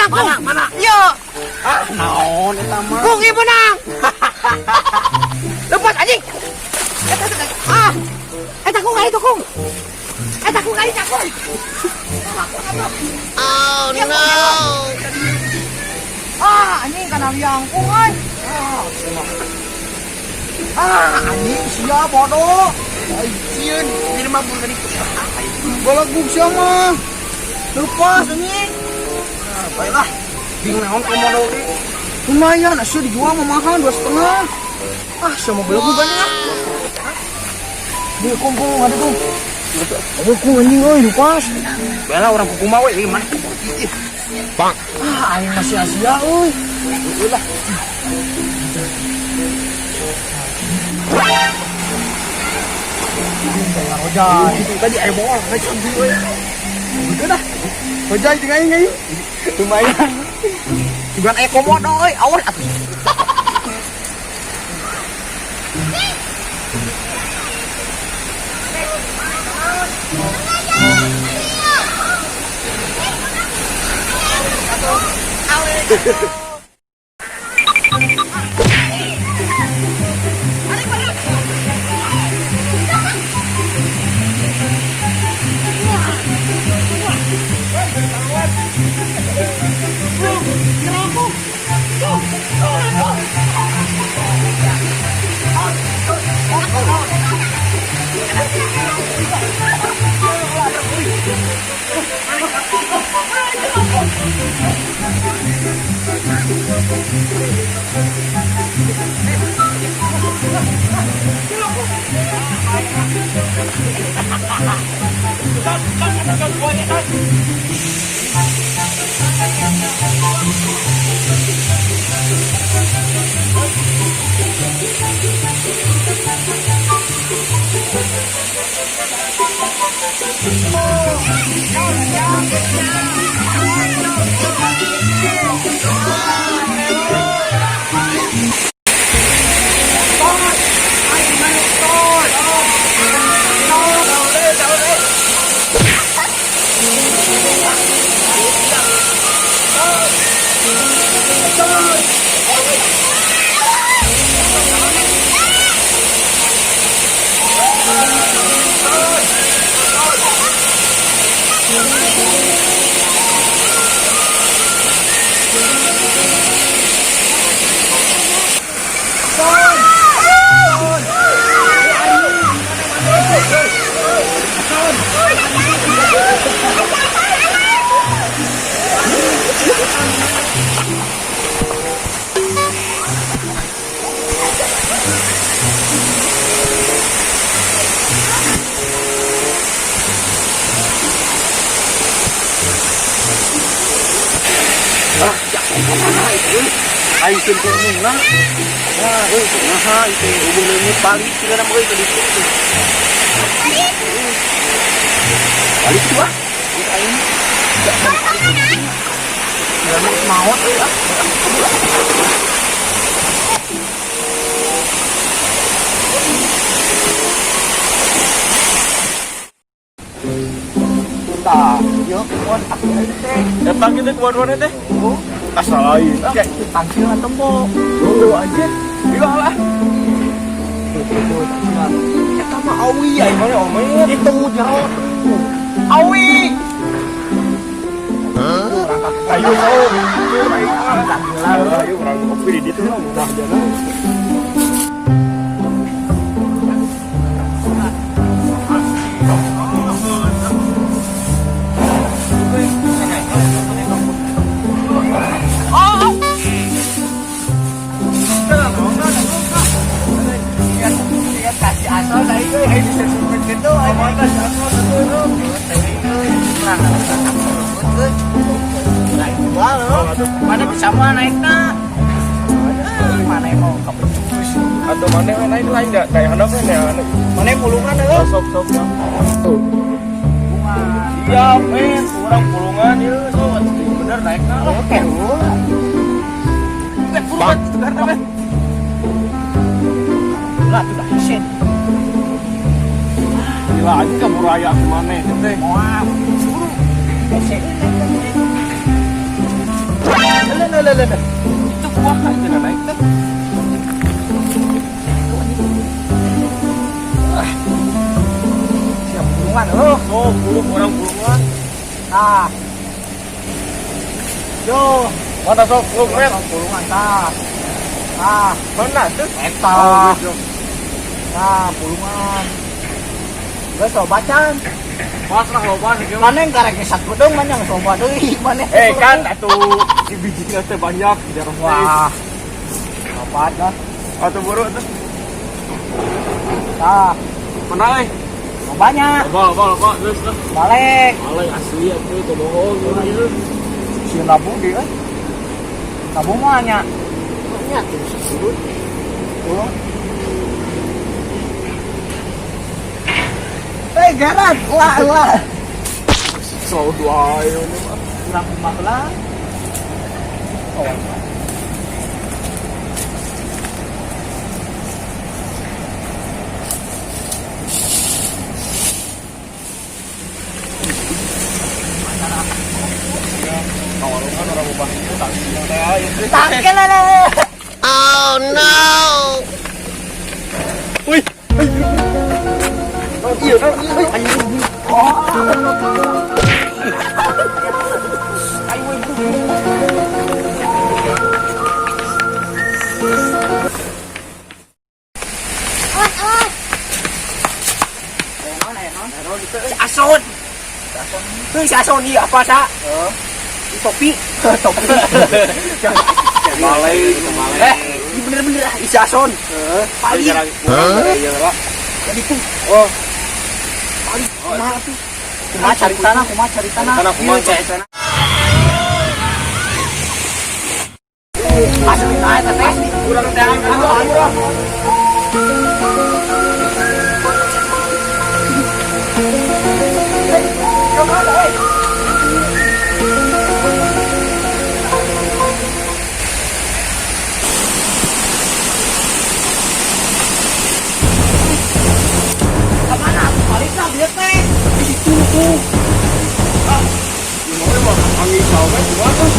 menang, Kung. Mana? Yo. Naon eta mah? Kung ieu menang. Lepas anjing. Eta Kung itu Kung. Eta Kung lain Kung. Oh no. Anjing kana liang Kung euy. Anjing sia bodoh. Sieun, ini mah bukan itu. Balak buksa mah. Lepas anjing. Baiklah. Ding naon komodo ge? Lumayan, asuh dijual mah mahal 2,5. Sama belum banyak. Dia kumpul ada Kung. Aduh Kung anjing euy lupas. Bela orang kumaha we ieu mah. Bang. Aing masih Asia euy. Ulah. Hojai, itu tadi air bawah, aja gue. Betul dah. Hojai tinggal ini. Lumayan. Bukan air komodo euy, awas atuh. Aing kumpul lah. Wah, euy kumaha itu ubun leungit balik tigana mah euy tadi. Balik tuh ah. Aing. Ya mau euy ah. Tah, yo kuat aku teh. Eta kitu kuat-kuat teh. Asal lain kayak tangsil atau mau dulu aja iya lah kita mah awi ya gimana omongnya itu jauh awi ayo ayo orang kopi di situ udah jalan Mana bisa naiknya? Mana yang mau kepencus? Atau mana yang naik lain nggak kayak handapnya ya? Mana yang pulungan deh? Sok ya. Siap, kurang pulungan ya, so bener naiknya. Oke, Pulungan segar tapi. Lah sudah isin. Gila aja kamu raya kemana teh? Wah, buru. Isin. Itu buah itu naik tuh. Siap burungan loh. Oh, burung orang burungan. Nah. Yo, Mana sok lu keren? burungan tah. Nah, Mana tuh? eta. Nah, burungan. Gue coba can. Pas lah loba sih. Mana yang karek satu dong, mana yang coba deui, mana. Kan atuh si bijinya teh banyak di dalam Wah. Apa dah? Atuh buruk tuh. Nah, Mana euy? banyak. Loba terus lah. Balik. Alay asli atuh itu bohong ieu. Si nabu dia. Nabu mah nya. Nya tuh surut. Tulung. Garan, lah. So dua ayo nih mah. Kurang mah lah. Oh. Kawan kan orang ubah itu tak teh ayo. Tangkel lah. Oh no! Wih. Iya kan? Si Ason. Si Ason ini apa sa? Topi. Topi. Malay, Ini bener-bener si Ason. Paling. Iya lah. Jadi tuh. Oh, Paling. Kumaha tuh? Kumaha cari tanah, kumaha cari tanah. kumaha cari tanah. Asli naik teteh. kurang jangan Kemana? Balik lah dia teh. Di situ tuh. Gimana mah angin saunya gimana tuh?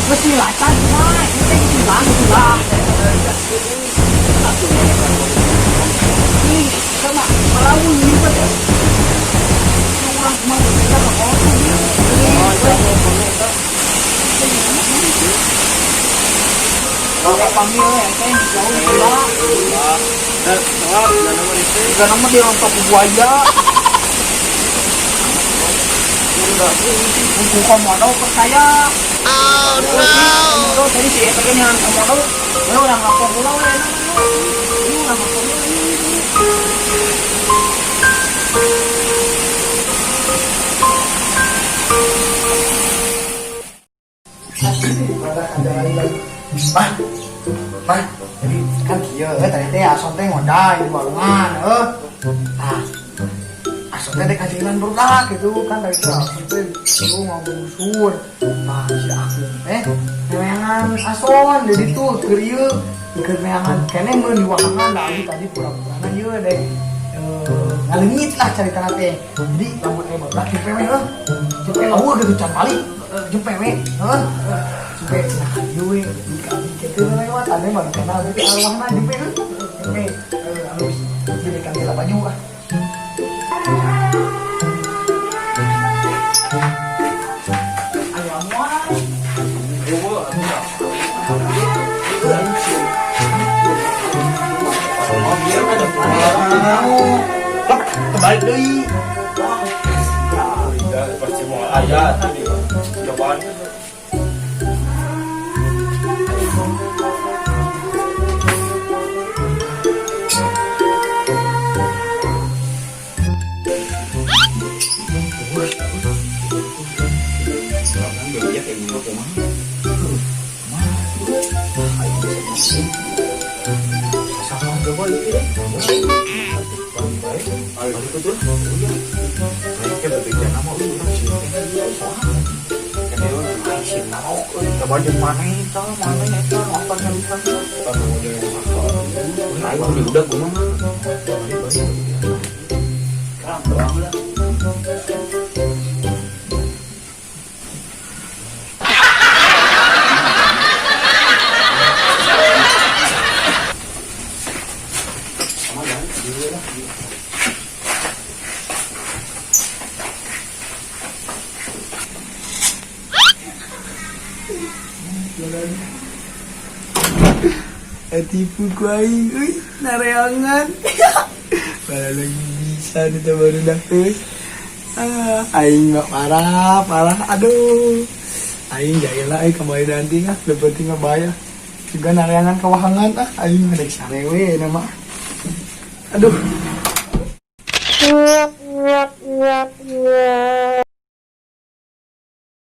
Mesti lacan mah. Kita gitu lah, gitu lah. Nih, sama kalau ini betul. Orang mau kita kalau panggil ya, teh jauh lah. Jika nama dia rontok buaya. Untuk komodo percaya. Oh no! Tadi si Eta kan yang komodo, dia orang lapor pulau ya. Ini orang lapor Mah, jadi kan kieu tadi teh Ason teh ngodai di balungan, ah, Ason teh kajian berudak gitu kan dari itu Ason teh lu ngomong sur, nah si Ason teh neangan Ason jadi tuh keur neangan kene mun di wahangan da abdi tadi pura-purana ieu deh ngaleungit lah carita teh. Jadi lamun badak jempe we jempe eueuh gitu can balik jempe we sampai nah ieu kita lewat ada baru kenal tapi arwahna jempe jempe anu jadi kan di Banyu ah. Ayo amuan. Kembali deui. Pasti mau ayat ini. Cobaan. Coba di mana itu nonton yang itu Udah gua mah. sekarang doang lah. tipu ku aing euy nareangan. Malah lagi bisa nih baru dah aing mah parah aduh aing jaela aing kembali nanti kan lebih penting bayar juga nareangan kawahangan aing ngadek sarewe nama aduh